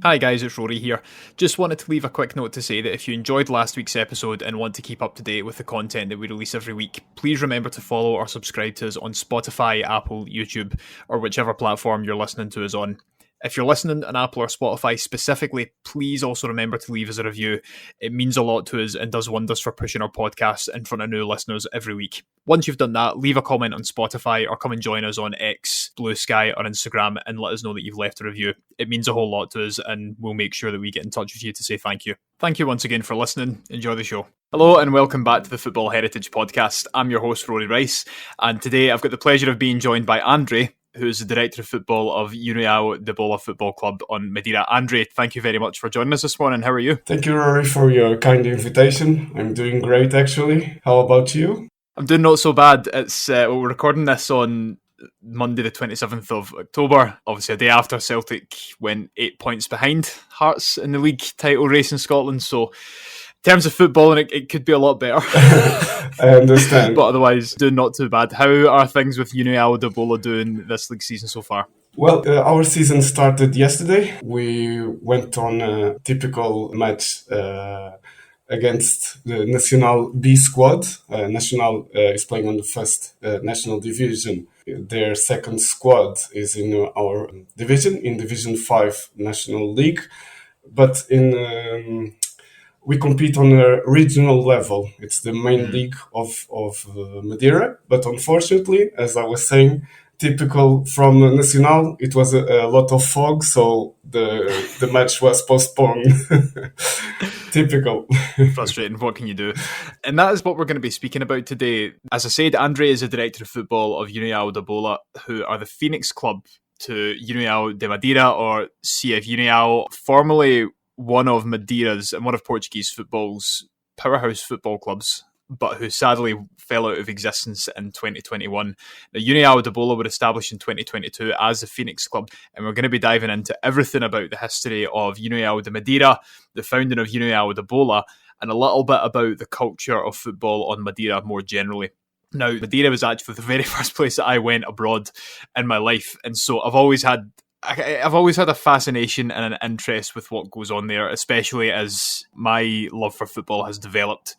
Hi guys, it's Rory here. Just wanted to leave a quick note to say that if you enjoyed last week's episode and want to keep up to date with the content that we release every week, please remember to follow or subscribe to us on Spotify, Apple, YouTube, or whichever platform you're listening to us on. If you're listening on Apple or Spotify specifically, please also remember to leave us a review. It means a lot to us and does wonders for pushing our podcast in front of new listeners every week. Once you've done that, leave a comment on Spotify or come and join us on X, BlueSky or Instagram and let us know that you've left a review. It means a whole lot to us and we'll make sure that we get in touch with you to say thank you. Thank you once again for listening. Enjoy the show. Hello and welcome back to the Football Heritage Podcast. I'm your host, Rory Rice, and today I've got the pleasure of being joined by André, who's the Director of Football of Uniao da Bola Football Club on Madeira. André, thank you very much for joining us this morning. How are you? Thank you, Rory, for your kind invitation. I'm doing great, actually. How about you? I'm doing not so bad. It's we're recording this on Monday the 27th of October, obviously a day after Celtic went 8 points behind Hearts in the league title race in Scotland, so in terms of footballing, it could be a lot better. I understand. But otherwise, doing not too bad. How are things with Uniao da Bola doing this league season so far? Well, our season started yesterday. We went on a typical match against the Nacional B squad. Nacional is playing on the first national division. Their second squad is in our division, in Division 5 National League. But we compete on a regional level. It's the main league of Madeira. But unfortunately, as I was saying, typical from Nacional, it was a lot of fog, so the match was postponed. Typical. Frustrating. What can you do? And that is what we're going to be speaking about today. As I said, André is the Director of Football of Uniao da Bola, who are the Phoenix club to União da Madeira, or CF Uniao, formerly one of Madeira's and one of Portuguese football's powerhouse football clubs, but who sadly fell out of existence in 2021. Now, União da Bola were established in 2022 as the Phoenix Club, and we're going to be diving into everything about the history of União da Madeira, the founding of União da Bola, and a little bit about the culture of football on Madeira more generally. Now, Madeira was actually the very first place that I went abroad in my life, and so I've always had a fascination and an interest with what goes on there, especially as my love for football has developed.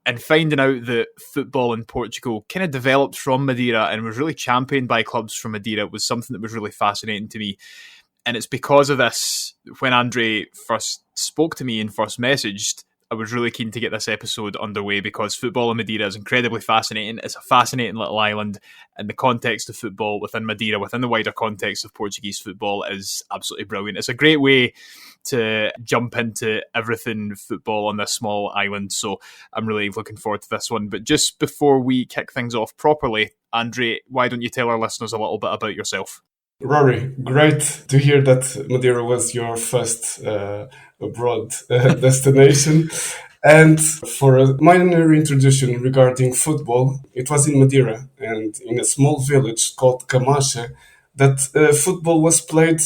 And finding out that football in Portugal kind of developed from Madeira and was really championed by clubs from Madeira was something that was really fascinating to me. And it's because of this, when André first spoke to me and first messaged, I was really keen to get this episode underway because football in Madeira is incredibly fascinating. It's a fascinating little island, and the context of football within Madeira, within the wider context of Portuguese football, is absolutely brilliant. It's a great way to jump into everything football on this small island, so I'm really looking forward to this one. But just before we kick things off properly, André, why don't you tell our listeners a little bit about yourself? Rory, great to hear that Madeira was your first abroad destination. And for a minor introduction regarding football, it was in Madeira and in a small village called Camacha that football was played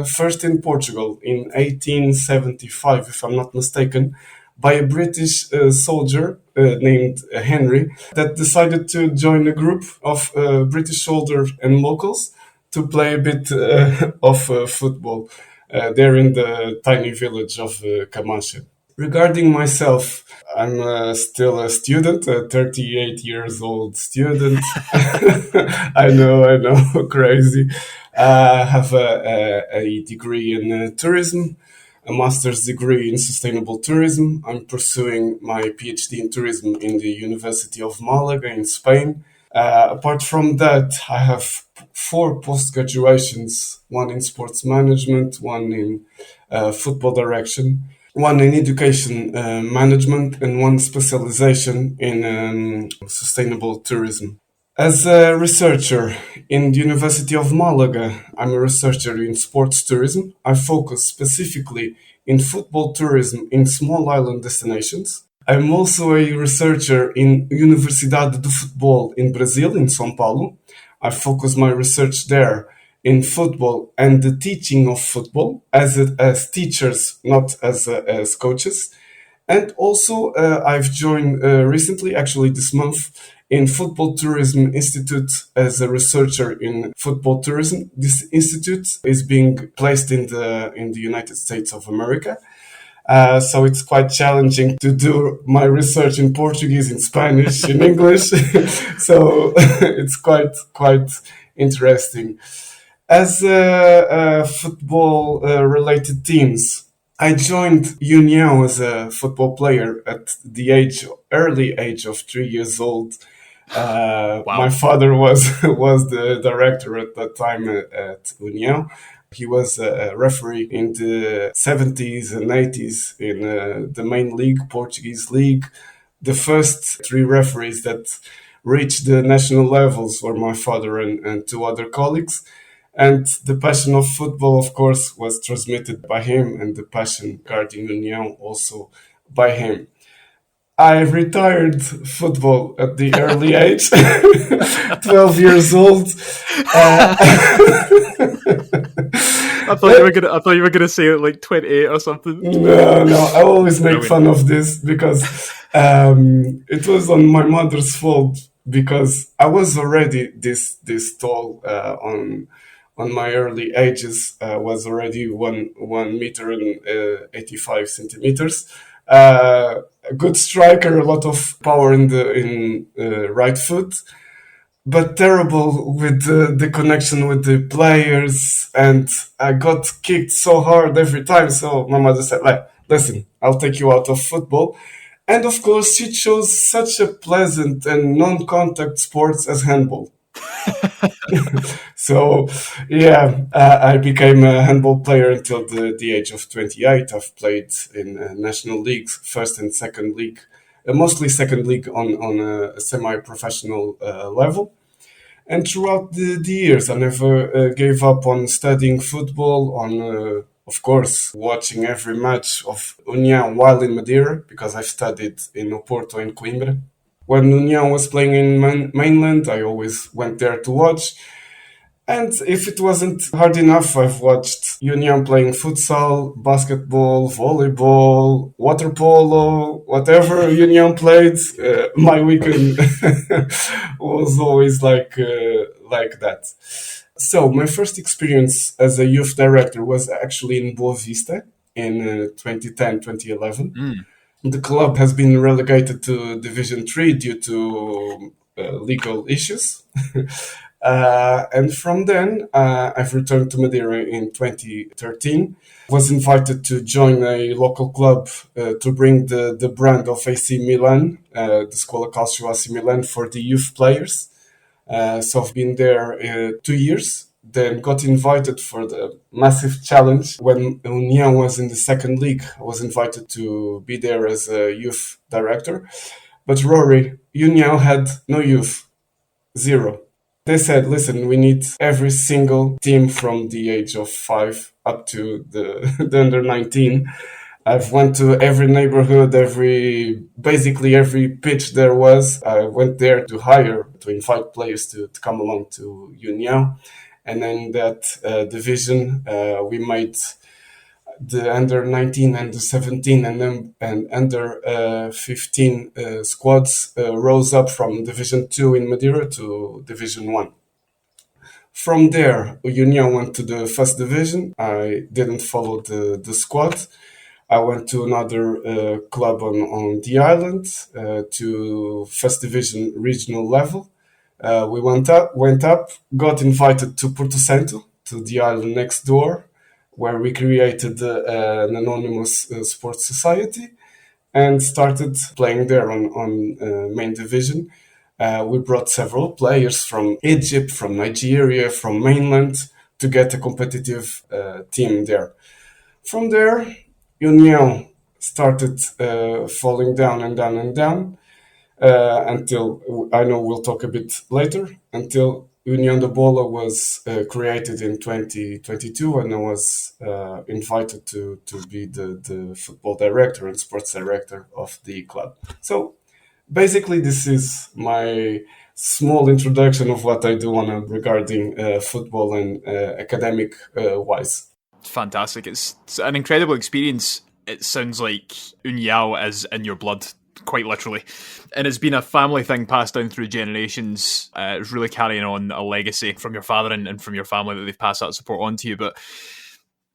first in Portugal in 1875, if I'm not mistaken, by a British soldier named Henry that decided to join a group of British soldiers and locals to play a bit of football there in the tiny village of Camacha. Regarding myself, I'm still a student, a 38 years old student. I know, crazy. I have a degree in tourism, a master's degree in sustainable tourism. I'm pursuing my PhD in tourism in the University of Malaga in Spain. Apart from that, I have 4 post-graduations, one in sports management, one in football direction, one in education management, and one specialization in sustainable tourism. As a researcher in the University of Malaga, I'm a researcher in sports tourism. I focus specifically in football tourism in small island destinations. I'm also a researcher in Universidade do Futebol in Brazil, in São Paulo. I focus my research there in football and the teaching of football as teachers, not as coaches. And also, I've joined recently, actually this month, in Football Tourism Institute as a researcher in football tourism. This institute is being placed in the United States of America. So it's quite challenging to do my research in Portuguese, in Spanish, in English. So it's quite interesting. As football related teams, I joined Uniao as a football player at the early age of 3 years old. Wow. My father was the director at that time at Uniao. He was a referee in the 70s and 80s in the main league, Portuguese league. The first three referees that reached the national levels were my father and two other colleagues. And the passion of football, of course, was transmitted by him, and the passion regarding União also by him. I retired football at the early age, 12 years old. I thought you were gonna say like 28 or something. No. I always make fun of this because it was on my mother's fault, because I was already this tall on my early ages. Was already 1 meter and 85 centimeters. A good striker, a lot of power in the right foot, but terrible with the connection with the players, and I got kicked so hard every time. So my mother said, like, listen, I'll take you out of football. And of course, she chose such a pleasant and non-contact sports as handball. So, yeah, I became a handball player until the age of 28. I've played in national leagues, first and second league, mostly second league on a semi-professional level. And throughout the years, I never gave up on studying football, on, of course, watching every match of União while in Madeira, because I've studied in Oporto and Coimbra. When União was playing in mainland, I always went there to watch. And if it wasn't hard enough, I've watched União playing futsal, basketball, volleyball, water polo, whatever União played. My weekend was always like that. So my first experience as a youth director was actually in Boa Vista in 2010, 2011. The club has been relegated to Division 3 due to legal issues. And from then, I've returned to Madeira in 2013. Was invited to join a local club to bring the brand of AC Milan, the Scuola Calcio AC Milan, for the youth players. So I've been there 2 years. Then got invited for the massive challenge when União was in the second league. I was invited to be there as a youth director. But Rory, União had no youth, zero. They said, listen, we need every single team from the age of 5 up to the under 19. I've went to every neighborhood, basically every pitch there was. I went there to invite players to come along to União. And in that division, we made the under 19 and the 17 and under 15 squads rose up from Division 2 in Madeira to Division 1. From there, União went to the first division. I didn't follow the squad. I went to another club on the island to first division regional level. We went up, got invited to Porto Santo, to the island next door, where we created an anonymous sports society and started playing there on main division. We brought several players from Egypt, from Nigeria, from mainland to get a competitive team there. From there, União started falling down and down and down until, I know we'll talk a bit later, until União da Bola was created in 2022, and I was invited to be the football director and sports director of the club. So basically, this is my small introduction of what I do regarding football and academic wise. Fantastic. It's an incredible experience. it sounds like Uniao is in your blood, quite literally. And it's been a family thing passed down through generations. It's really carrying on a legacy from your father and from your family that they've passed that support on to you. But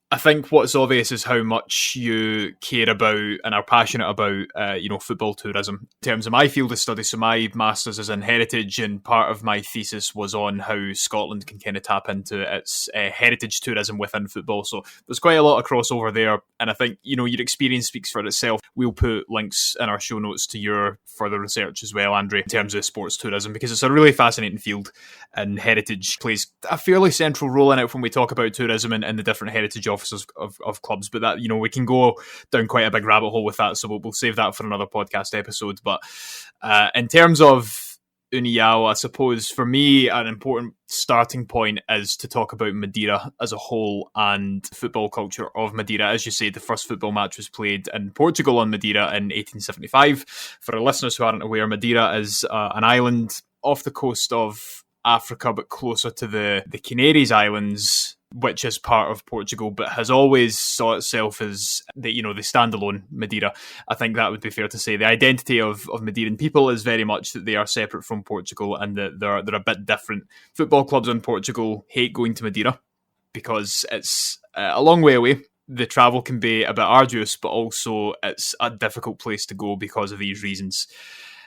I think what's obvious is how much you care about and are passionate about, football tourism. In terms of my field of study, so my master's is in heritage, and part of my thesis was on how Scotland can kind of tap into its heritage tourism within football. So there's quite a lot of crossover there, and I think your experience speaks for itself. We'll put links in our show notes to your further research as well, Andre, in terms of sports tourism, because it's a really fascinating field, and heritage plays a fairly central role in it when we talk about tourism and the different heritage offices of clubs. But that, we can go down quite a big rabbit hole with that, so we'll save that for another podcast episode. But in terms of Uniao, I suppose for me an important starting point is to talk about Madeira as a whole and football culture of Madeira. As you say, the first football match was played in Portugal on Madeira in 1875. For our listeners who aren't aware, Madeira is an island off the coast of Africa, but closer to the Canaries Islands, which is part of Portugal, but has always saw itself as the standalone Madeira. I think that would be fair to say. The identity of Madeiran people is very much that they are separate from Portugal, and that they're a bit different. Football clubs in Portugal hate going to Madeira because it's a long way away. The travel can be a bit arduous, but also it's a difficult place to go because of these reasons.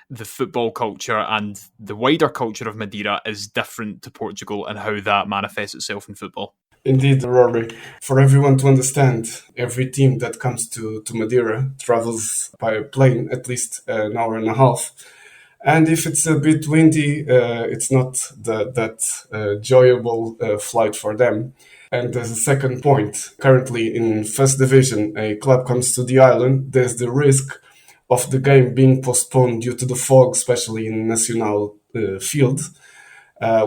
The football culture and the wider culture of Madeira is different to Portugal, and how that manifests itself in football. Indeed, Rory. For everyone to understand, every team that comes to Madeira travels by plane at least an hour and a half. And if it's a bit windy, it's not that enjoyable flight for them. And as a second point, currently in first division, a club comes to the island, there's the risk of the game being postponed due to the fog, especially in Nacional field,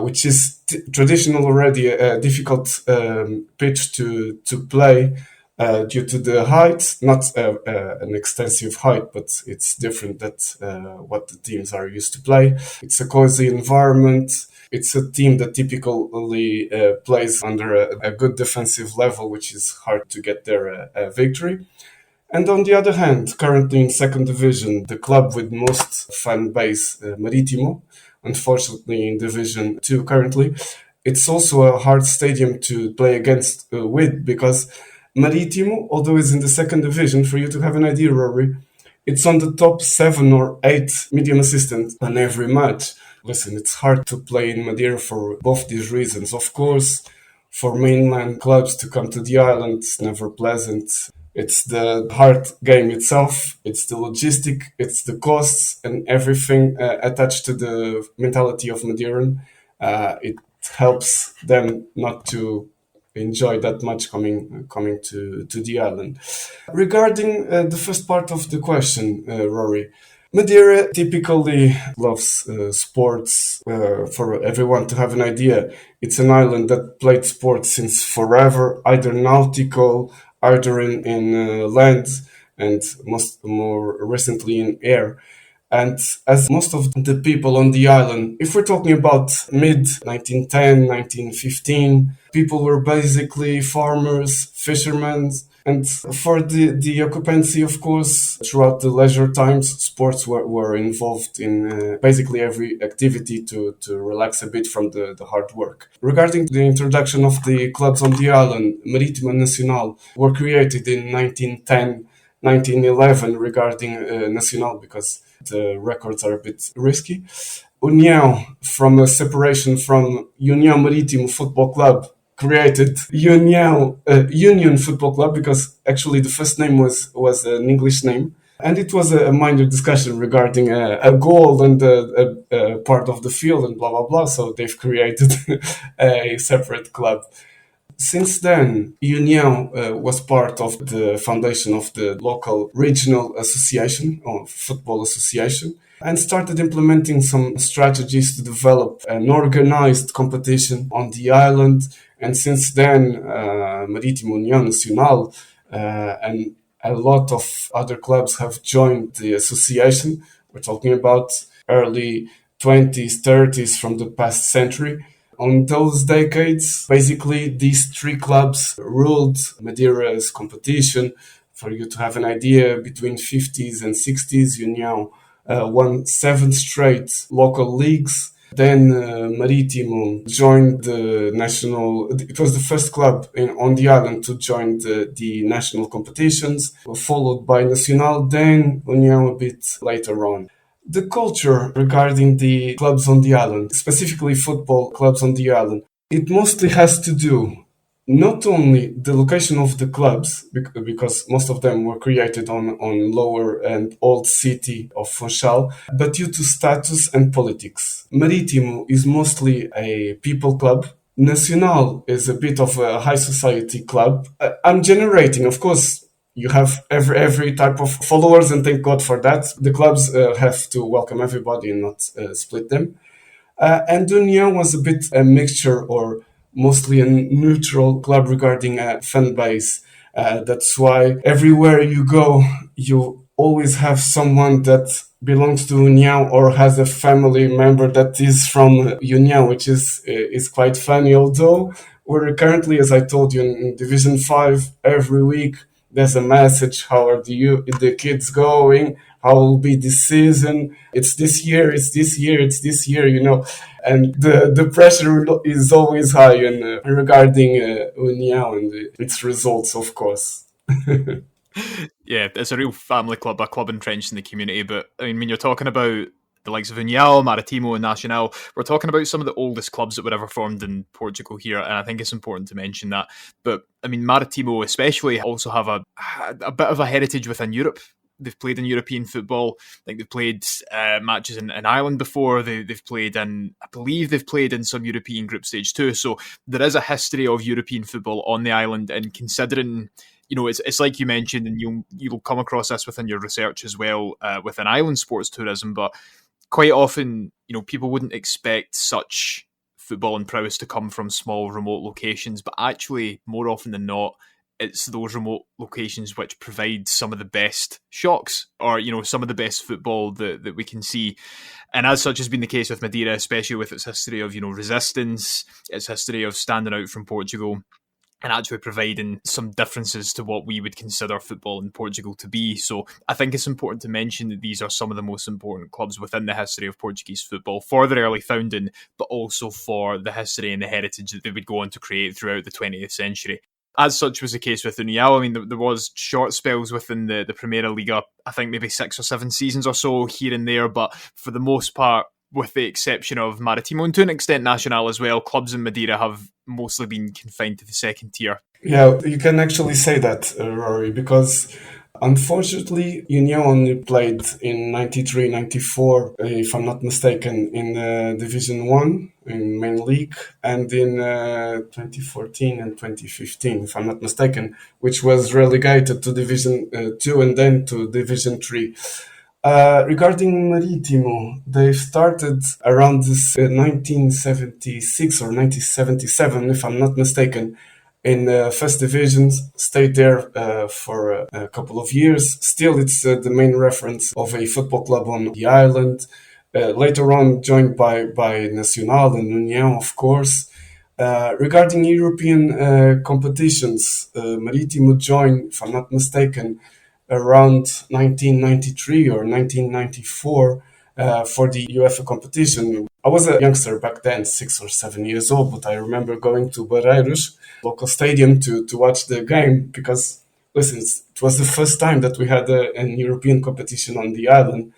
which is traditional already a difficult pitch to play due to the height, not an extensive height, but it's different than what the teams are used to play. It's a cozy environment. It's a team that typically plays under a good defensive level, which is hard to get their victory. And on the other hand, currently in second division, the club with most fan base, Marítimo, unfortunately in Division 2 currently, it's also a hard stadium to play against with, because Marítimo, although it's in the second division, for you to have an idea, Rory, it's on the top 7 or 8 medium assistants on every match. Listen, it's hard to play in Madeira for both these reasons. Of course, for mainland clubs to come to the island, it's never pleasant. It's the hard game itself, it's the logistic, it's the costs and everything attached to the mentality of Madeiran. It helps them not to enjoy that much coming to the island. Regarding the first part of the question, Rory, Madeira typically loves sports. For everyone to have an idea, it's an island that played sports since forever, either nautical, either in land, and more recently in air. And as most of the people on the island, if we're talking about mid-1910, 1915, people were basically farmers, fishermen, and for the occupancy, of course, throughout the leisure times, sports were involved in basically every activity to relax a bit from the hard work. Regarding the introduction of the clubs on the island, Marítimo and Nacional were created in 1910, 1911 regarding Nacional, because the records are a bit risky. Uniao, from a separation from União Marítimo Football Club, created Union Football Club, because actually the first name was an English name. And it was a minor discussion regarding a goal and a part of the field and blah, blah, blah. So they've created a separate club. Since then, Uniao was part of the foundation of the local regional association, or football association, and started implementing some strategies to develop an organized competition on the island. And since then, Marítimo, União Nacional, and a lot of other clubs have joined the association. We're talking about early 20s, 30s from the past century. On those decades, basically, these three clubs ruled Madeira's competition, For you to have an idea, between 50s and 60s, Uniao won 7 straight local leagues. Then Marítimo joined the national. It was the first club on the island to join the national competitions, followed by Nacional, then União a bit later on. The culture regarding the clubs on the island, specifically football clubs on the island, it mostly has to do not only the location of the clubs, because most of them were created on lower and old city of Funchal, but due to status and politics. Marítimo is mostly a people club. Nacional is a bit of a high society club. I'm generating, of course, you have every type of followers, and thank God for that. The clubs have to welcome everybody and not split them. And União was a bit a mixture, or mostly a neutral club regarding fan base. That's why everywhere you go, you always have someone that belongs to União or has a family member that is from União, which is quite funny. Although we're currently, as I told you, in Division 5, every week there's a message: how are the kids going? How will be this season? It's this year, it's this year, it's this year, And the pressure is always high regarding Uniao and its results, of course. Yeah, it's a real family club, a club entrenched in the community. But I mean, when you're talking about the likes of Uniao, Marítimo, and Nacional, we're talking about some of the oldest clubs that were ever formed in Portugal here, and I think it's important to mention that. But I mean, Marítimo especially also have a bit of a heritage within Europe. They've played in European football. I think they've played matches in Ireland before. They've played I believe they've played in some European group stage too. So there is a history of European football on the island, and considering, it's like you mentioned, and you'll come across this within your research as well, within island sports tourism, but quite often, people wouldn't expect such football and prowess to come from small remote locations, but actually more often than not, it's those remote locations which provide some of the best shocks, or some of the best football that we can see. And as such has been the case with Madeira, especially with its history of resistance, its history of standing out from Portugal, and actually providing some differences to what we would consider football in Portugal to be. So I think it's important to mention that these are some of the most important clubs within the history of Portuguese football for their early founding, but also for the history and the heritage that they would go on to create throughout the 20th century. As such was the case with Uniao. I mean, there was short spells within the Primeira Liga, I think maybe 6 or 7 seasons or so here and there, but for the most part, with the exception of Marítimo and to an extent Nacional as well, clubs in Madeira have mostly been confined to the second tier. Yeah, you can actually say that, Rory, because unfortunately, União only played in 93, 94, if I'm not mistaken, in Division 1, in main league, and in 2014 and 2015, if I'm not mistaken, which was relegated to Division 2 and then to Division 3. Regarding Marítimo, they started around this 1976 or 1977, if I'm not mistaken, in first divisions, stayed there for a couple of years. Still, it's the main reference of a football club on the island. Later on, joined by Nacional and União, of course. Regarding European competitions, Marítimo joined, if I'm not mistaken, around 1993 or 1994 for the UEFA competition. I was a youngster back then, 6 or 7 years old, but I remember going to Barreiros, local stadium, to watch the game because, listen, it was the first time that we had an European competition on the island.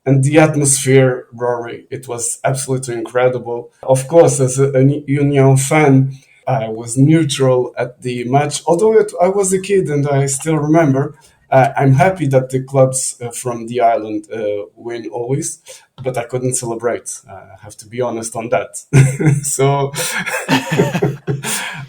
And the atmosphere, Rory, it was absolutely incredible. Of course, as a União fan, I was neutral at the match, although I was a kid and I still remember. I'm happy that the clubs from the island win always, but I couldn't celebrate. I have to be honest on that. So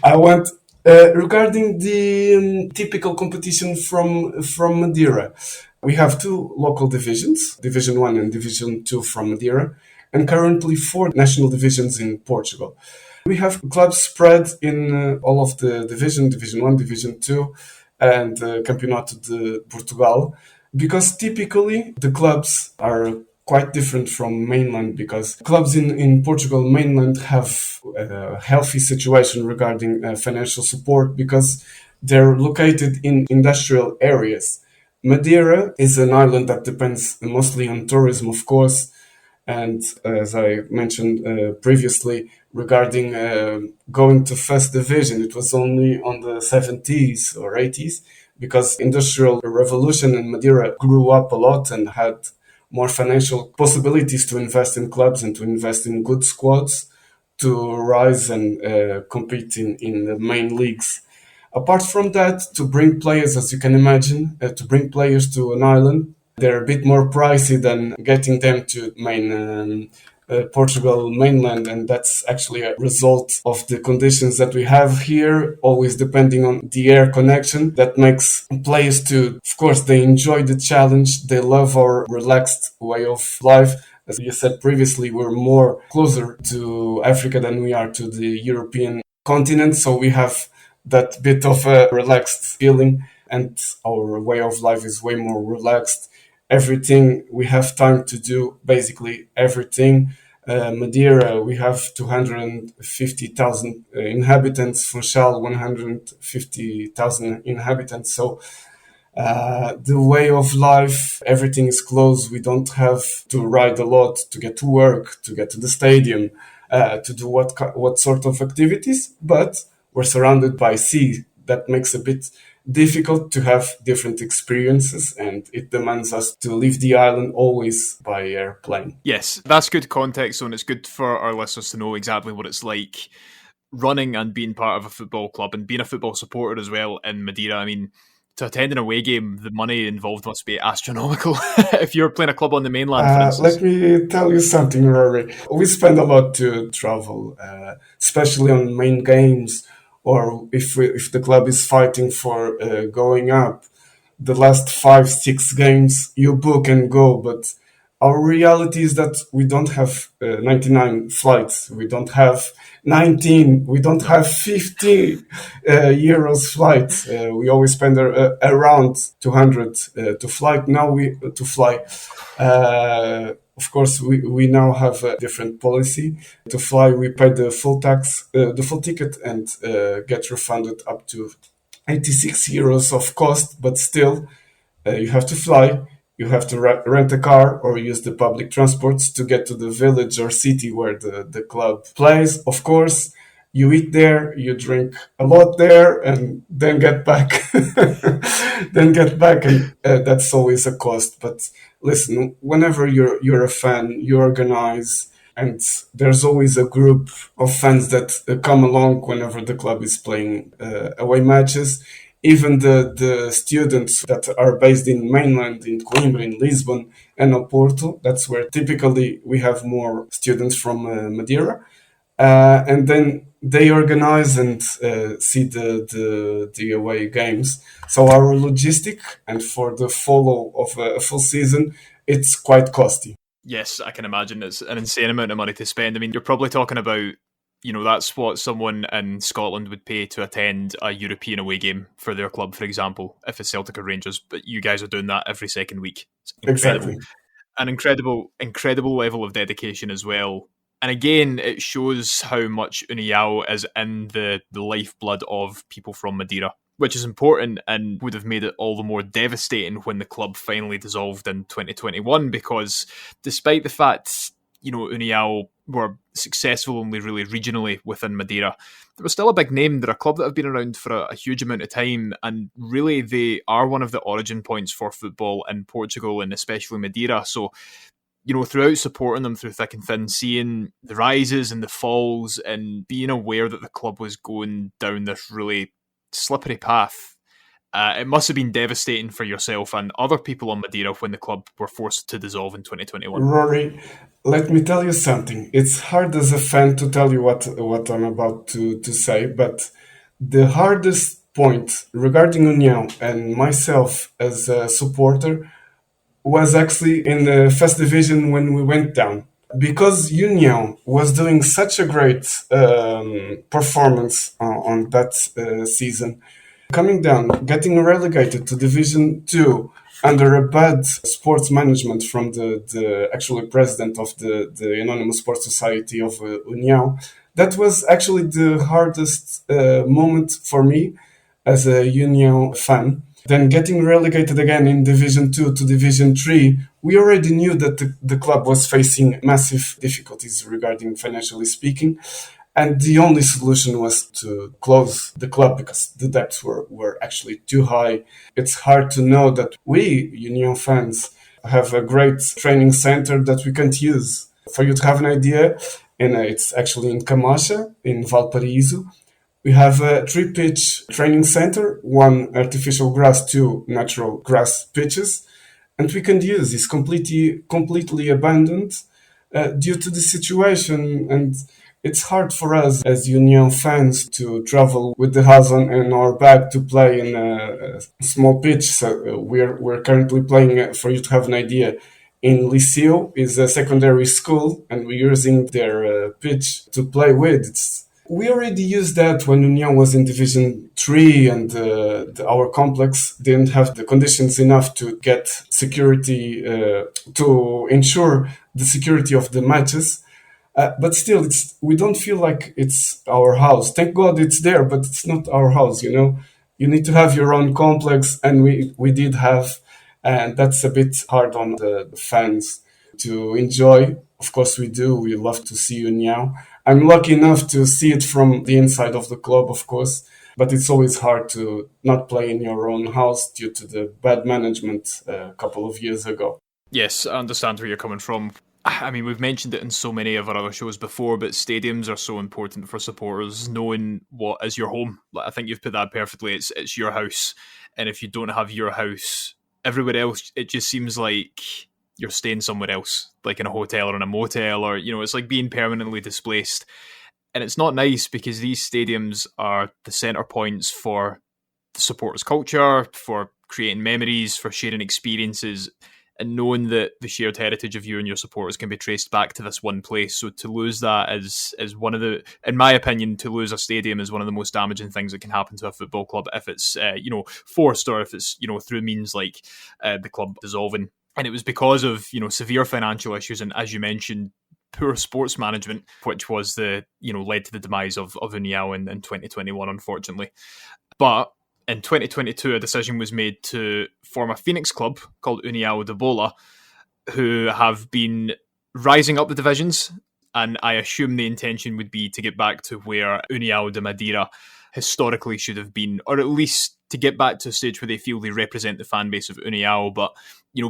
I went regarding the typical competition from Madeira. We have 2 local divisions, Division 1 and Division 2 from Madeira, and currently 4 national divisions in Portugal. We have clubs spread in all of the Division 1, Division 2, and Campeonato de Portugal, because typically the clubs are quite different from mainland, because clubs in Portugal mainland have a healthy situation regarding financial support, because They're located in industrial areas. Madeira is an island that depends mostly on tourism, of course, and as I mentioned previously, regarding going to first division, it was only on the 70s or 80s because industrial revolution in Madeira grew up a lot and had more financial possibilities to invest in clubs and to invest in good squads to rise and compete in the main leagues. Apart from that, to bring players, as you can imagine, to bring players to an island, they're a bit more pricey than getting them to main Portugal mainland, and that's actually a result of the conditions that we have here, always depending on the air connection. That makes players to, of course, they enjoy the challenge, they love our relaxed way of life. As you said previously, we're more closer to Africa than we are to the European continent, so we have that bit of a relaxed feeling, and our way of life is way more relaxed. Everything we have time to do, basically everything. Madeira, we have 250,000 inhabitants. Funchal, 150,000 inhabitants. So the way of life, everything is close. We don't have to ride a lot to get to work, to get to the stadium, to do what sort of activities, but we're surrounded by sea. That makes a bit difficult to have different experiences, and it demands us to leave the island always by airplane. Yes, that's good context, and it's good for our listeners to know exactly what it's like running and being part of a football club and being a football supporter as well in Madeira. I mean, to attend an away game, the money involved must be astronomical if you're playing a club on the mainland, for instance. Let me tell you something, Rory. We spend a lot to travel, especially on main games, or if the club is fighting for going up. The last 5, 6 games you book and go, but our reality is that we don't have 99 flights. We don't have 19. We don't have 50 euros flights. We always spend around 200 to flight. Now to fly. Of course, we now have a different policy. To fly, we pay the full tax, the full ticket, and get refunded up to 86 euros of cost, but still, you have to fly, you have to rent a car or use the public transports to get to the village or city where the club plays. Of course, you eat there, you drink a lot there, and then get back. And that's always a cost. But listen, whenever you're a fan, you organize, and there's always a group of fans that come along whenever the club is playing away matches. Even the students that are based in mainland, in Coimbra, in Lisbon, and Oporto, that's where typically we have more students from Madeira. And then they organize and see the away games. So our logistic and for the follow of a full season, it's quite costly. Yes, I can imagine it's an insane amount of money to spend. I mean, you're probably talking about, that's what someone in Scotland would pay to attend a European away game for their club, for example, if it's Celtic or Rangers. But you guys are doing that every second week. It's incredible. Exactly. An incredible level of dedication as well. And again, it shows how much Uniao is in the lifeblood of people from Madeira, which is important and would have made it all the more devastating when the club finally dissolved in 2021, because despite the fact, Uniao were successful only really regionally within Madeira, they were still a big name. They're a club that have been around for a huge amount of time, and really they are one of the origin points for football in Portugal and especially Madeira. So, throughout supporting them through thick and thin, seeing the rises and the falls and being aware that the club was going down this really slippery path, it must have been devastating for yourself and other people on Madeira when the club were forced to dissolve in 2021. Rory, let me tell you something. It's hard as a fan to tell you what I'm about to say, but the hardest point regarding União and myself as a supporter was actually in the first division when we went down. Because União was doing such a great performance on that season, coming down, getting relegated to Division 2 under a bad sports management from the actually president of the Anonymous Sports Society of União, that was actually the hardest moment for me as a Uniao fan. Then getting relegated again in Division 2 to Division 3, we already knew that the club was facing massive difficulties regarding financially speaking. And the only solution was to close the club because the debts were actually too high. It's hard to know that we, Union fans, have a great training center that we can't use. For you to have an idea, and it's actually in Camacha, in Valparaíso, we have a 3-pitch training center, 1 artificial grass, 2 natural grass pitches, and we can use. It's completely abandoned due to the situation, and it's hard for us as Union fans to travel with the house on our back to play in a small pitch. So we're currently playing, for you to have an idea, in Liceu, is a secondary school, and we're using their pitch to play with. We already used that when Union was in Division 3 and our complex didn't have the conditions enough to get security, to ensure the security of the matches. But still, we don't feel like it's our house. Thank God it's there, but it's not our house, you know? You need to have your own complex, and we did have, and that's a bit hard on the fans to enjoy. Of course we do. We love to see Uniao. I'm lucky enough to see it from the inside of the club, of course, but it's always hard to not play in your own house due to the bad management a couple of years ago. Yes, I understand where you're coming from. I mean, we've mentioned it in so many of our other shows before, but stadiums are so important for supporters, knowing what is your home. I think you've put that perfectly. It's your house. And if you don't have your house, everywhere else, it just seems like you're staying somewhere else, like in a hotel or in a motel, or, you know, it's like being permanently displaced. And it's not nice because these stadiums are the centre points for the supporters' culture, for creating memories, for sharing experiences, and knowing that the shared heritage of you and your supporters can be traced back to this one place. So to lose that is one of the, in my opinion, to lose a stadium is one of the most damaging things that can happen to a football club if it's, forced, or if it's, through means like the club dissolving. And it was because of, severe financial issues and, as you mentioned, poor sports management, which was led to the demise of Uniao in 2021, unfortunately. But in 2022, a decision was made to form a Phoenix club called Uniao da Bola, who have been rising up the divisions. And I assume the intention would be to get back to where União da Madeira historically should have been, or at least to get back to a stage where they feel they represent the fan base of Uniao. But,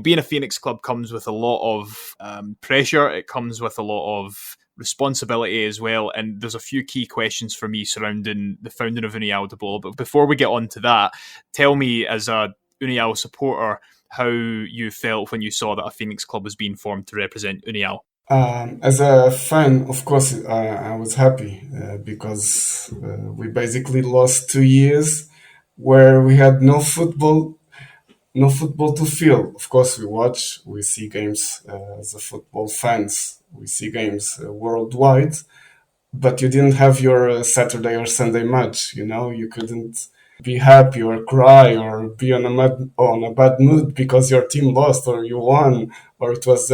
being a Phoenix club comes with a lot of pressure. It comes with a lot of responsibility as well. And there's a few key questions for me surrounding the founding of Uniao da Bola. But before we get on to that, tell me, as a Uniao supporter, how you felt when you saw that a Phoenix club was being formed to represent Uniao. As a fan, of course, I was happy because we basically lost 2 years where we had no football to feel. Of course, we see games as a football fans. We see games worldwide, but you didn't have your Saturday or Sunday match. You couldn't be happy or cry or be on a bad mood because your team lost or you won, or it was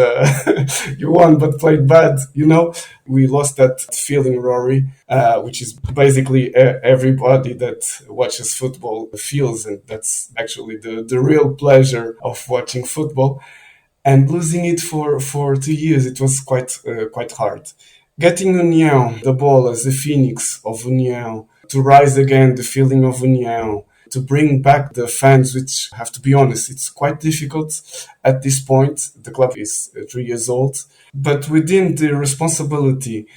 you won but played bad. We lost that feeling, Rory, which is basically everybody that watches football feels, and that's actually the real pleasure of watching football. And losing it for 2 years, it was quite hard. Getting União, the ball as the phoenix of União, to rise again, the feeling of União, to bring back the fans, which, have to be honest, it's quite difficult at this point. The club is 3 years old. But within the responsibility,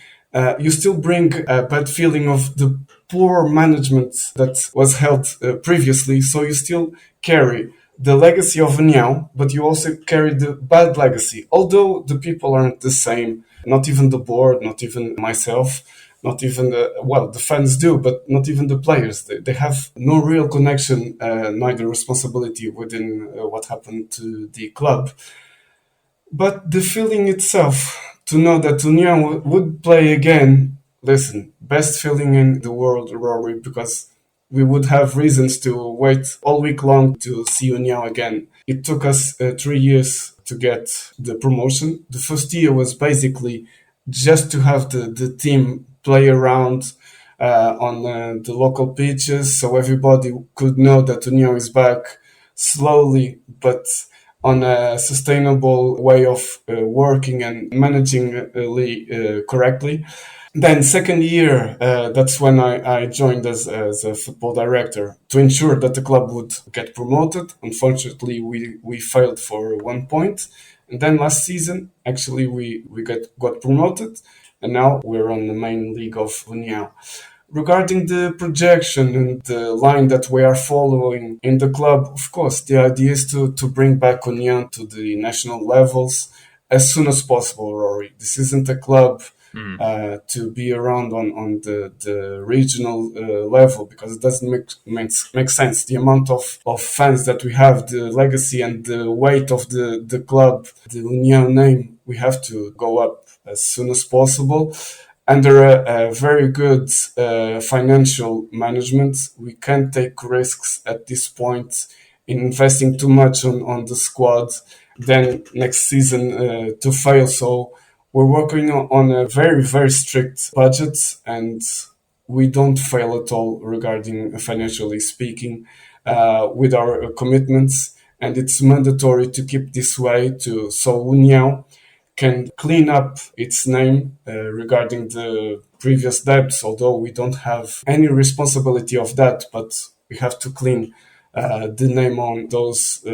you still bring a bad feeling of the poor management that was held previously. So you still carry the legacy of União, but you also carry the bad legacy. Although the people aren't the same, not even the board, not even myself, not even the fans do, but not even the players. They have no real connection, neither responsibility within what happened to the club. But the feeling itself, to know that União would play again, listen, best feeling in the world, Rory, because we would have reasons to wait all week long to see União again. It took us 3 years to get the promotion. The first year was basically just to have the team play around, on the local pitches, so everybody could know that União is back slowly, but on a sustainable way of working and managing correctly. Then second year, that's when I joined as a football director to ensure that the club would get promoted. Unfortunately, we failed for 1 point. And then last season, actually, we got promoted. And now we're on the main league of Uniao. Regarding the projection and the line that we are following in the club, of course, the idea is to bring back União to the national levels as soon as possible, Rory. This isn't a club to be around on the regional level, because it doesn't make sense. The amount of fans that we have, the legacy and the weight of the club, the União name, we have to go up as soon as possible. Under a very good financial management, we can't take risks at this point in investing too much on the squad, then next season to fail. So we're working on a very, very strict budget, and we don't fail at all regarding financially speaking with our commitments. And it's mandatory to keep this way so União can clean up its name regarding the previous debts, although we don't have any responsibility of that, but we have to clean the name on those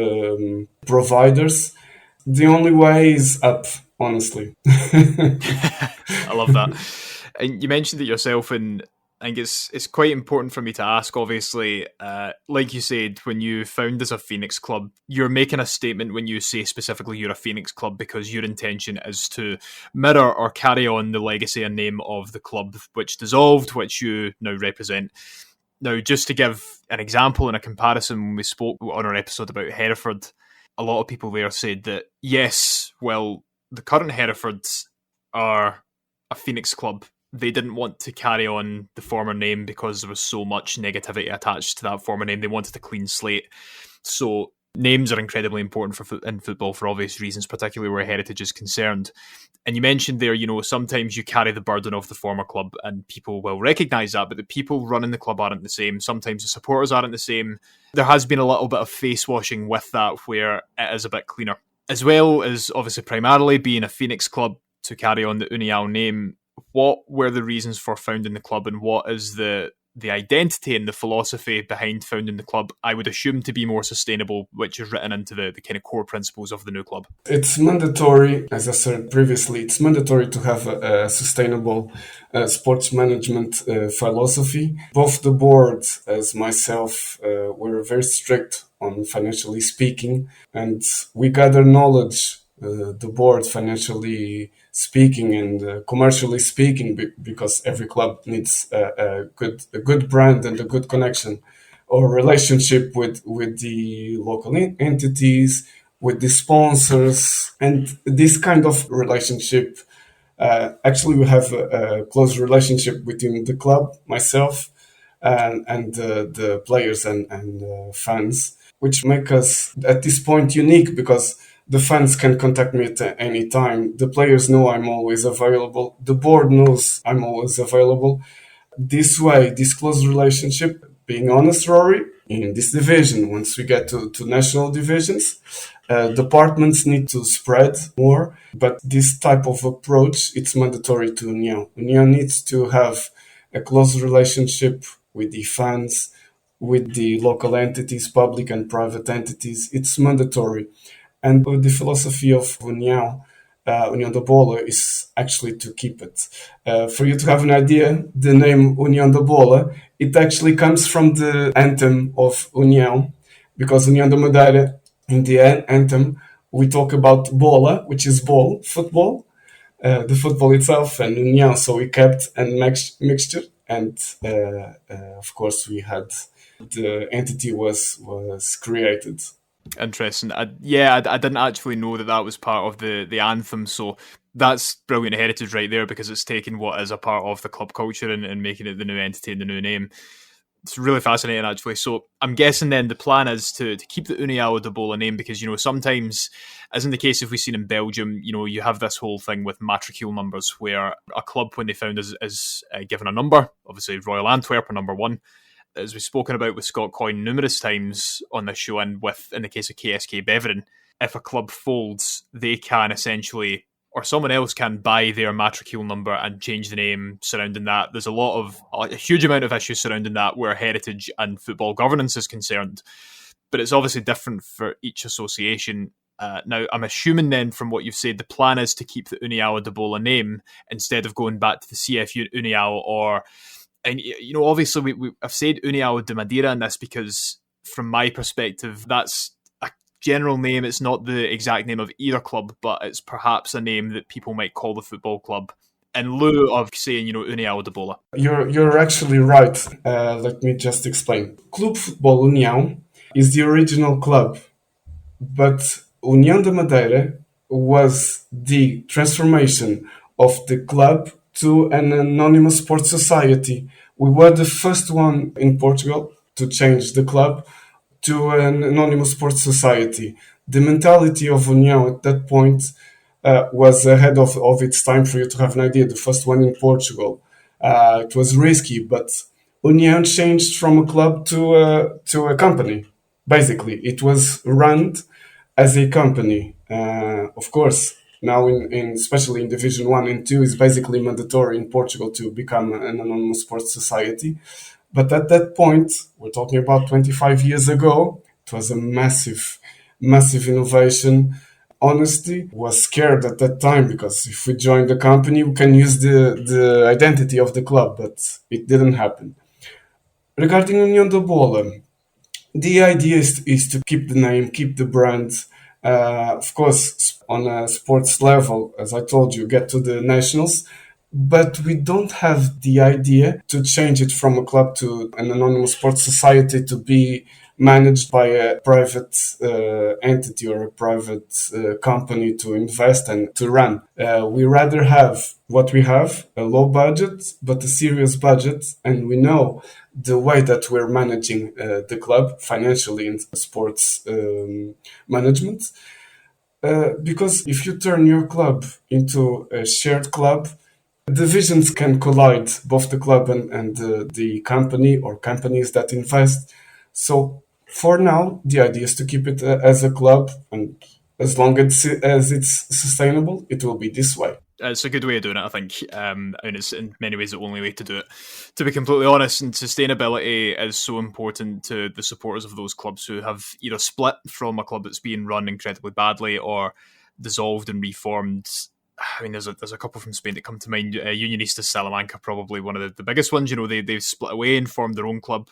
providers. The only way is up, honestly. I love that. And you mentioned it yourself, and I think it's quite important for me to ask, obviously, like you said, when you found as a Phoenix club, you're making a statement when you say specifically you're a Phoenix club because your intention is to mirror or carry on the legacy and name of the club which dissolved, which you now represent. Now, just to give an example and a comparison, when we spoke on our episode about Hereford, a lot of people there said that, yes, well, the current Herefords are a Phoenix club. They didn't want to carry on the former name because there was so much negativity attached to that former name. They wanted a clean slate. So names are incredibly important in football for obvious reasons, particularly where heritage is concerned. And you mentioned there, sometimes you carry the burden of the former club and people will recognise that, but the people running the club aren't the same. Sometimes the supporters aren't the same. There has been a little bit of face washing with that where it is a bit cleaner. As well as obviously primarily being a Phoenix club to carry on the Uniao name, what were the reasons for founding the club, and what is the identity and the philosophy behind founding the club? I would assume to be more sustainable, which is written into the kind of core principles of the new club. It's mandatory, as I said previously, it's mandatory to have a sustainable sports management philosophy. Both the board as myself were very strict on financially speaking, and we gather knowledge, the board financially speaking and commercially speaking, because every club needs a good brand and a good connection or relationship with the local entities, with the sponsors, and this kind of relationship. Actually, we have a close relationship between the club, myself, and the players and fans, which make us at this point unique, because the fans can contact me at any time. The players know I'm always available. The board knows I'm always available. This way, this close relationship, being honest, Rory, in this division, once we get to national divisions, departments need to spread more. But this type of approach, it's mandatory to União. União needs to have a close relationship with the fans, with the local entities, public and private entities. It's mandatory. And the philosophy of União, União da Bola, is actually to keep it. For you to have an idea, the name União da Bola, it actually comes from the anthem of União, because União da Madeira, in the anthem, we talk about Bola, which is ball, football, the football itself, and União, so we kept a mixture, and of course we had the entity was created. Interesting. I didn't actually know that was part of the anthem, so that's brilliant heritage right there, because it's taking what is a part of the club culture and making it the new entity and the new name. It's really fascinating, actually. So I'm guessing then the plan is to keep the Uniao da Bola name because, sometimes, as in the case if we've seen in Belgium, you have this whole thing with matricule numbers where a club, when they found is given a number, obviously Royal Antwerp are number one, as we've spoken about with Scott Coyne numerous times on this show, and in the case of KSK Beveren, if a club folds, they can essentially, or someone else can buy their matricule number and change the name surrounding that. There's a huge amount of issues surrounding that where heritage and football governance is concerned. But it's obviously different for each association. Now, I'm assuming then from what you've said, the plan is to keep the Uniao da Bola name instead of going back to the CF Uniao or... And, obviously I've said Uniao da Madeira in this because from my perspective, that's a general name. It's not the exact name of either club, but it's perhaps a name that people might call the football club in lieu of saying, Uniao da Bola. You're actually right. Let me just explain. Clube Futebol União is the original club, but União da Madeira was the transformation of the club to an anonymous sports society. We were the first one in Portugal to change the club to an anonymous sports society. The mentality of União at that point was ahead of its time. For you to have an idea, the first one in Portugal. It was risky, but União changed from a club to a company. Basically, it was run as a company. Of course, now especially in Division 1 and 2, it's basically mandatory in Portugal to become an anonymous sports society. But at that point, we're talking about 25 years ago, it was a massive innovation. Honesty was scared at that time because if we join the company, we can use the identity of the club, but it didn't happen. Regarding União da Bola, the idea is to keep the name, keep the brand. Of course, on a sports level, as I told you, get to the nationals, but we don't have the idea to change it from a club to an anonymous sports society to be managed by a private entity or a private company to invest and to run. We rather have what we have, a low budget, but a serious budget, and we know the way that we're managing the club financially in sports management. Because if you turn your club into a shared club, divisions can collide, both the club and the company or companies that invest. So for now, the idea is to keep it as a club, and as long as it's sustainable, it will be this way. It's a good way of doing it, I think. And it's in many ways the only way to do it. To be completely honest, and sustainability is so important to the supporters of those clubs who have either split from a club that's being run incredibly badly or dissolved and reformed. I mean, there's a couple from Spain that come to mind. Unionistas Salamanca, probably one of the biggest ones. They've split away and formed their own club,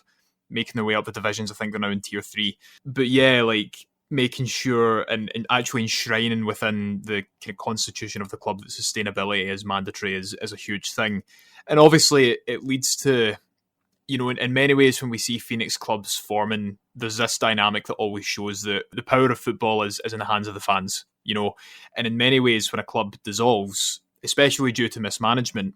making their way up the divisions. I think they're now in Tier 3. But yeah, making sure and actually enshrining within the kind of constitution of the club that sustainability is mandatory is a huge thing. And obviously it leads to, in many ways when we see Phoenix clubs forming, there's this dynamic that always shows that the power of football is in the hands of the fans, and in many ways when a club dissolves, especially due to mismanagement,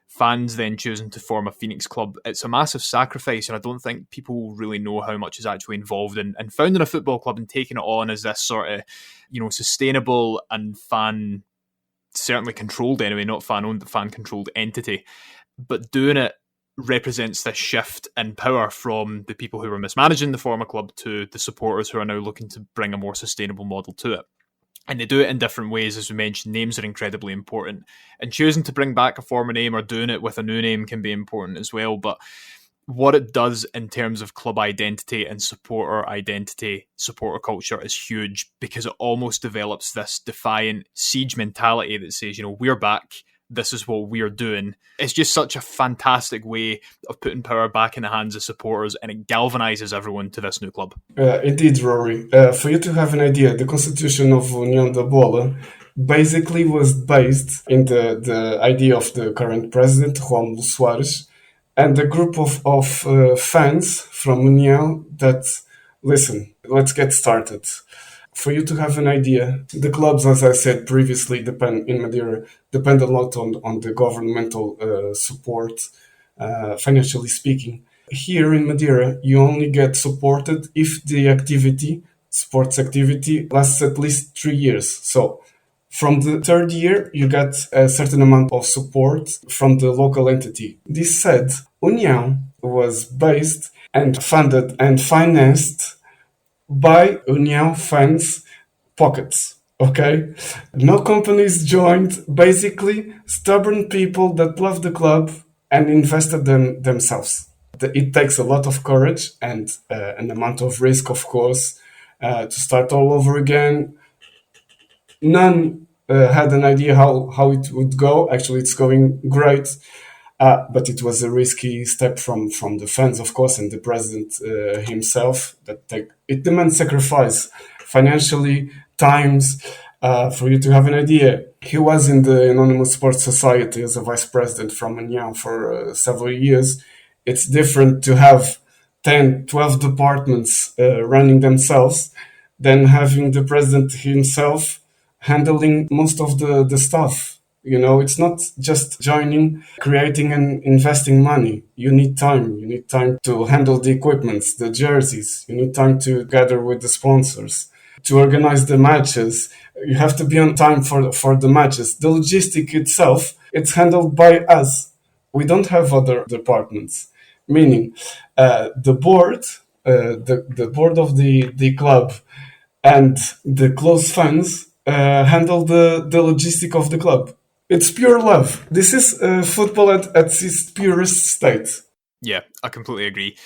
fans then choosing to form a Phoenix club, it's a massive sacrifice, and I don't think people really know how much is actually involved in founding a football club and taking it on as this sort of, sustainable and fan, certainly controlled anyway, not fan-owned, but fan-controlled entity. But doing it represents this shift in power from the people who were mismanaging the former club to the supporters who are now looking to bring a more sustainable model to it. And they do it in different ways, as we mentioned. Names are incredibly important. And choosing to bring back a former name or doing it with a new name can be important as well. But what it does in terms of club identity and supporter culture is huge, because it almost develops this defiant siege mentality that says, we're back. This is what we're doing. It's just such a fantastic way of putting power back in the hands of supporters, and it galvanizes everyone to this new club. Indeed, Rory. For you to have an idea, the constitution of União da Bola basically was based in the idea of the current president, Rómulo Soares, and a group of fans from União that, listen, let's get started. For you to have an idea, the clubs, as I said previously, in Madeira, depend a lot on the governmental support, financially speaking. Here in Madeira, you only get supported if the sports activity, lasts at least 3 years. So from the third year, you get a certain amount of support from the local entity. This said, Uniao was based and funded and financed by Uniao fans' pockets. Okay? No companies joined, basically, stubborn people that love the club and invested themselves. It takes a lot of courage and an amount of risk, of course, to start all over again. None had an idea how it would go. Actually, it's going great. But it was a risky step from the fans, of course, and the president himself. It demands sacrifice, financially, times. For you to have an idea, he was in the Anonymous Sports Society as a vice president from Uniao for several years. It's different to have 10, 12 departments running themselves than having the president himself handling most of the stuff. It's not just joining, creating and investing money. You need time. You need time to handle the equipments, the jerseys. You need time to gather with the sponsors, to organize the matches. You have to be on time for the matches. The logistic itself, it's handled by us. We don't have other departments. Meaning, the board, the board of the club and the close fans handle the logistic of the club. It's pure love. This is football at its purest state. Yeah, I completely agree.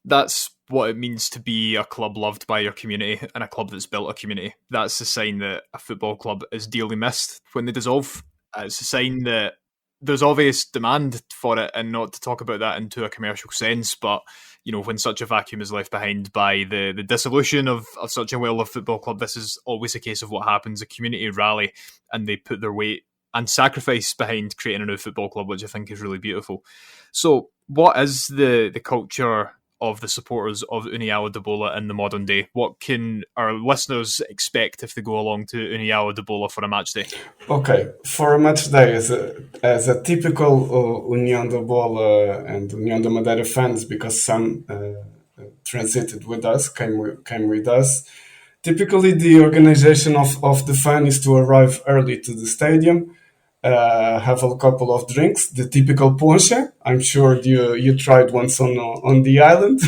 That's what it means to be a club loved by your community and a club that's built a community. That's a sign that a football club is dearly missed when they dissolve. It's a sign that there's obvious demand for it, and not to talk about that into a commercial sense, but when such a vacuum is left behind by the dissolution of such a well-loved football club, this is always a case of what happens. A community rally and they put their weight and sacrifice behind creating a new football club, which I think is really beautiful. So what is the culture of the supporters of Uniao de Bola in the modern day? What can our listeners expect if they go along to Uniao de Bola for a match day? Okay, for a match day, as a typical União da Bola and União da Madeira fans, because some transited with us, came with us. Typically, the organization of the fan is to arrive early to the stadium, have a couple of drinks, the typical ponche. I'm sure you tried once on the island.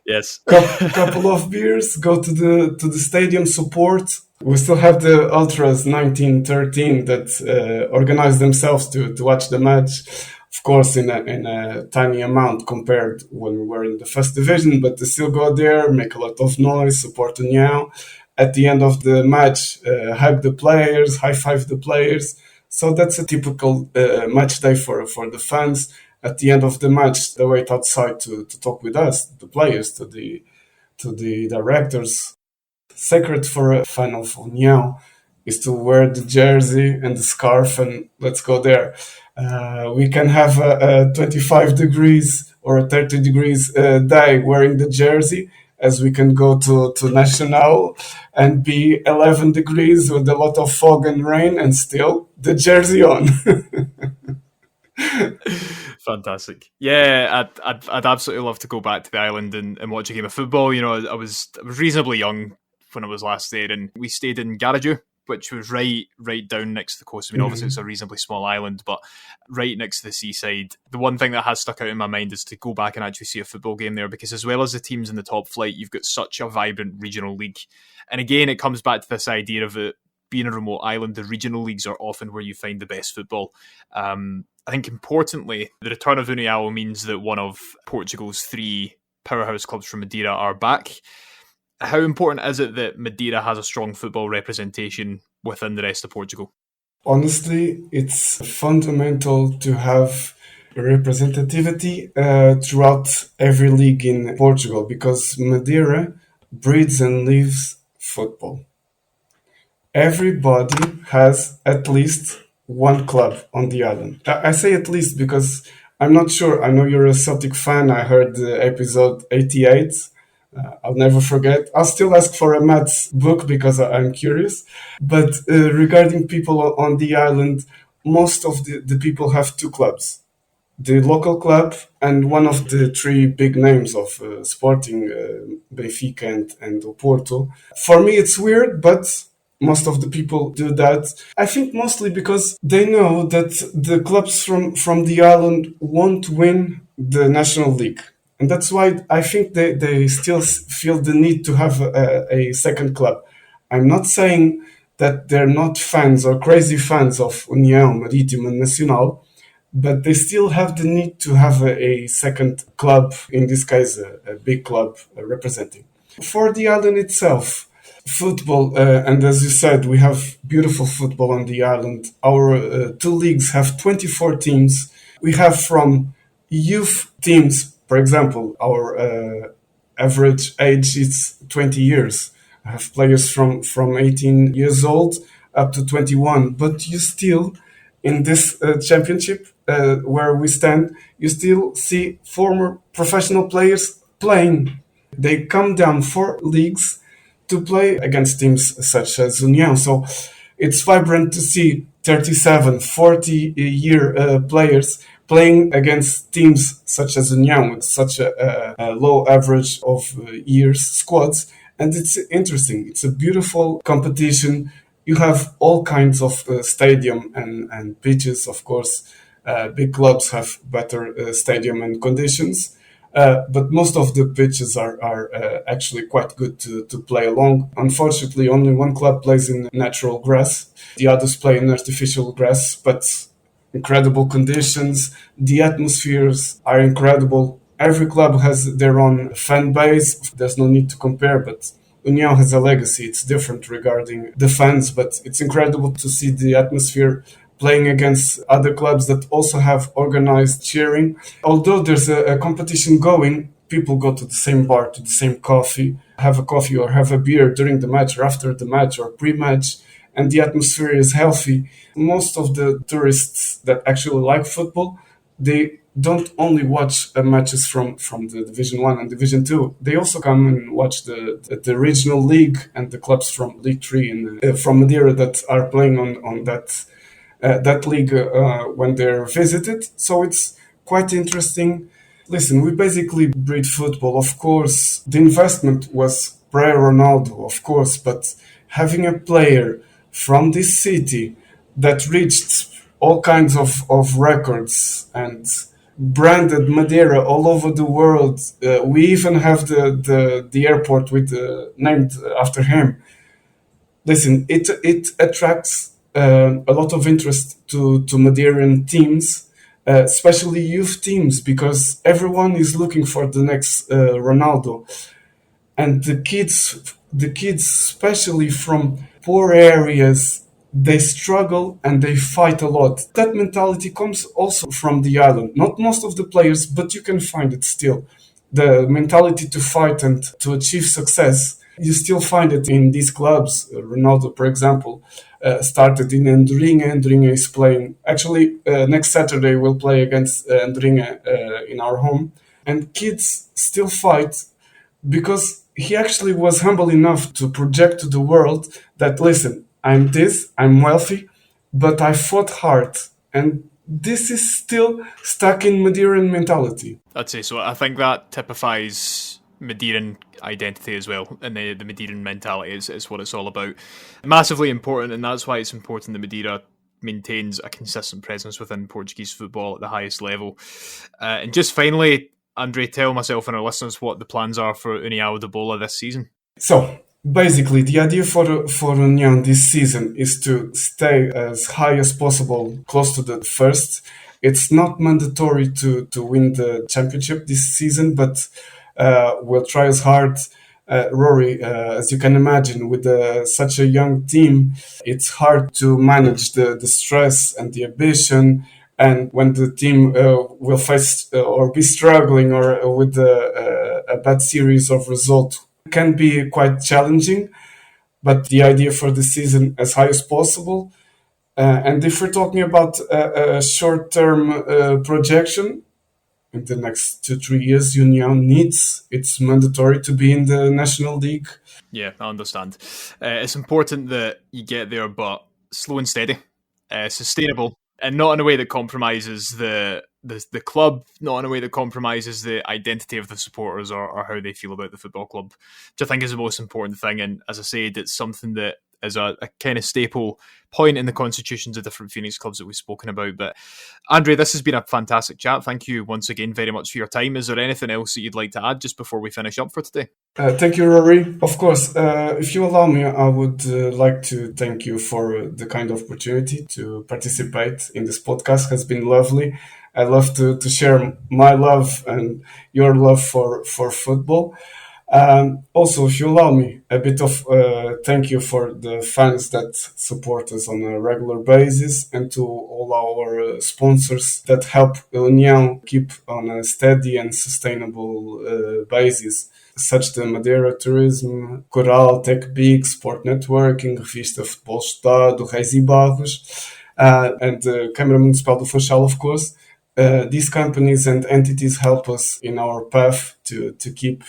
Yes. Couple of beers, go to the stadium, support. We still have the Ultras 1913 that organize themselves to watch the match. Of course, in a tiny amount compared when we were in the first division, but they still go there, make a lot of noise, support Uniao. At the end of the match, hug the players, high five the players. So that's a typical match day for the fans. At the end of the match, they wait outside to talk with us, the players, to the directors. Sacred for a fan of Uniao is to wear the jersey and the scarf, and let's go there. We can have a 25 degrees or a 30 degrees day wearing the jersey, as we can go to Nacional and be 11 degrees with a lot of fog and rain and still the jersey on. Fantastic. Yeah, I'd absolutely love to go back to the island and watch a game of football. I was reasonably young when I was last there, and we stayed in Garaju, which was right down next to the coast. I mean, obviously it's a reasonably small island, but right next to the seaside. The one thing that has stuck out in my mind is to go back and actually see a football game there, because as well as the teams in the top flight, you've got such a vibrant regional league. And again, it comes back to this idea of it being a remote island. The regional leagues are often where you find the best football. I think importantly, the return of Uniao means that one of Portugal's 3 powerhouse clubs from Madeira are back. How important is it that Madeira has a strong football representation within the rest of Portugal? Honestly, it's fundamental to have representativity throughout every league in Portugal, because Madeira breathes and lives football. Everybody has at least one club on the island. I say at least because I'm not sure. I know you're a Celtic fan. I heard episode 88. I'll never forget. I'll still ask for a maths book because I'm curious. But regarding people on the island, most of the people have 2 clubs. the local club, and one of the three big names of Sporting, Benfica, and Porto. For me, it's weird, but most of the people do that. I think mostly because they know that the clubs from the island won't win the National League. And that's why I think they still feel the need to have a second club. I'm not saying that they're not fans or crazy fans of União, Marítimo, and Nacional, but they still have the need to have a second club, in this case, a big club representing. For the island itself, football, and as you said, we have beautiful football on the island. Our two leagues have 24 teams. We have from youth teams, for example, our average age is 20 years. I have players from 18 years old up to 21, but you still, in this championship where we stand, you still see former professional players playing. They come down 4 leagues to play against teams such as União. So it's vibrant to see 37, 40-year players playing against teams such as União with such a low average of years squads. And it's interesting. It's a beautiful competition. You have all kinds of stadium and pitches, of course. Big clubs have better stadium and conditions. But most of the pitches are actually quite good to play along. Unfortunately, only one club plays in natural grass. The others play in artificial grass, but incredible conditions. The atmospheres are incredible. Every club has their own fan base. There's no need to compare, but União has a legacy. It's different regarding the fans, but it's incredible to see the atmosphere playing against other clubs that also have organized cheering. Although there's a competition going, people go to the same bar, to the same coffee, have a coffee or have a beer during the match or after the match or pre-match, and the atmosphere is healthy. Most of the tourists that actually like football, they don't only watch matches from the Division 1 and Division 2. They also come and watch the regional league and the clubs from League 3 and from Madeira that are playing on that league when they're visited. So it's quite interesting. Listen, we basically breed football. Of course, the investment was pre-Ronaldo, of course, but having a player from this city that reached all kinds of records and branded Madeira all over the world. We even have the airport with named after him. Listen, it attracts a lot of interest to Madeiran teams, especially youth teams, because everyone is looking for the next Ronaldo, and the kids, especially from poor areas, they struggle and they fight a lot. That mentality comes also from the island. Not most of the players, but you can find it still. The mentality to fight and to achieve success, you still find it in these clubs. Ronaldo, for example, started in Andorinha. Andorinha is playing. Actually, next Saturday we'll play against Andorinha in our home. And kids still fight because he actually was humble enough to project to the world that, listen, I'm wealthy, but I fought hard. And this is still stuck in Madeiran mentality. I'd say so. I think that typifies Madeiran identity as well, and the Madeiran mentality is what it's all about. Massively important, and that's why it's important that Madeira maintains a consistent presence within Portuguese football at the highest level. And just finally, Andre, tell myself and our listeners what the plans are for Uniao da Bola this season. So, basically, the idea for União this season is to stay as high as possible, close to the first. It's not mandatory to win the championship this season, but we'll try as hard. Rory, as you can imagine, with such a young team, it's hard to manage the stress and the ambition. And when the team will face or be struggling or with a bad series of results, can be quite challenging, but the idea for the season as high as possible. And if we're talking about a short-term projection, in the next 2-3 years, União it's mandatory to be in the National League. Yeah, I understand. It's important that you get there, but slow and steady, sustainable. and not in a way that compromises the club, not in a way that compromises the identity of the supporters or how they feel about the football club, which I think is the most important thing. And as I said, it's something that is a kind of staple point in the constitutions of different Phoenix clubs that we've spoken about. But Andre, this has been a fantastic chat. Thank you once again very much for your time. Is there anything else that you'd like to add just before we finish up for today? Thank you, Rory. Of course, if you allow me, I would like to thank you for the kind of opportunity to participate in this podcast. It has been lovely. I love to share my love and your love for football. Also, if you allow me, a bit of thank you for the fans that support us on a regular basis, and to all our sponsors that help Uniao keep on a steady and sustainable basis, such the Madeira Tourism, Coral, Tech Big, Sport Networking, Revista Futebol Estado, Reis e Barros, and the Câmara Municipal do Funchal, of course. These companies and entities help us in our path to keep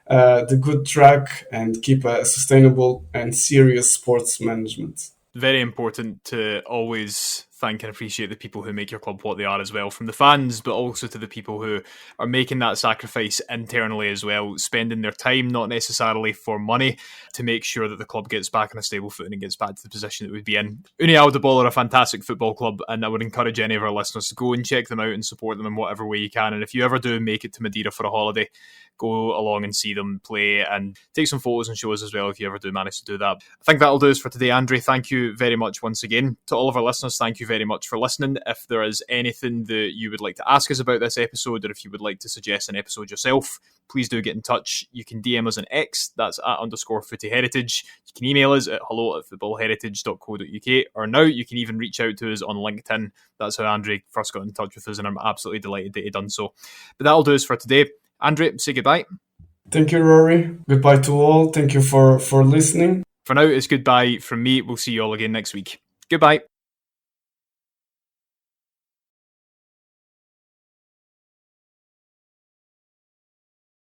the good track and keep a sustainable and serious sports management. Very important to always thank and appreciate the people who make your club what they are as well, from the fans, but also to the people who are making that sacrifice internally as well, spending their time, not necessarily for money, to make sure that the club gets back on a stable footing and gets back to the position it would be in. Uniao da Bola are a fantastic football club, and I would encourage any of our listeners to go and check them out and support them in whatever way you can. And if you ever do make it to Madeira for a holiday, go along and see them play and take some photos and shows as well if you ever do manage to do that. I think that'll do us for today, Andre. Thank you very much once again. To all of our listeners, thank you very much for listening. If there is anything that you would like to ask us about this episode, or if you would like to suggest an episode yourself, please do get in touch. You can DM us on X, that's @_footyheritage. You can email us at hello@footballheritage.co.uk, or now you can even reach out to us on LinkedIn. That's how Andre first got in touch with us, and I'm absolutely delighted that he done so. But that'll do us for today. Andre, say goodbye. Thank you, Rory. Goodbye to all. Thank you for listening. For now, it's goodbye from me. We'll see you all again next week. Goodbye.